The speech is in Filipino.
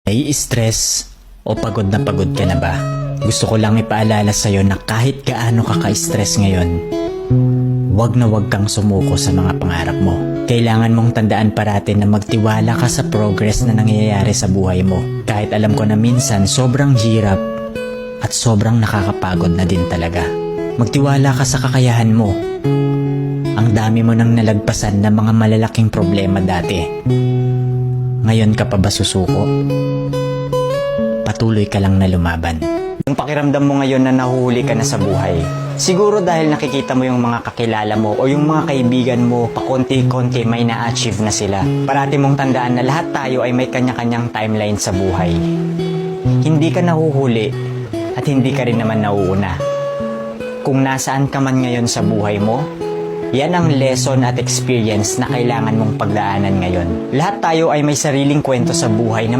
Nai-stress o pagod ka na ba? Gusto ko lang ipaalala sa'yo na kahit gaano ka ka-stress ngayon, wag na wag kang sumuko sa mga pangarap mo. Kailangan mong tandaan parati na magtiwala ka sa progress na nangyayari sa buhay mo. Kahit alam ko na minsan sobrang hirap at sobrang nakakapagod na din talaga. Magtiwala ka sa kakayahan mo. Ang dami mo nang nalagpasan na mga malalaking problema dati. Ngayon ka pa ba susuko? Patuloy ka lang na lumaban. Yung pakiramdam mo ngayon na nahuhuli ka na sa buhay, siguro dahil nakikita mo yung mga kakilala mo o yung mga kaibigan mo, pakonti-konti may na-achieve na sila. Parati mong tandaan na lahat tayo ay may kanya-kanyang timeline sa buhay. Hindi ka nahuhuli at hindi ka rin naman nauuna. Kung nasaan ka man ngayon sa buhay mo, yan ang lesson at experience na kailangan mong pagdaanan ngayon. Lahat tayo ay may sariling kwento sa buhay na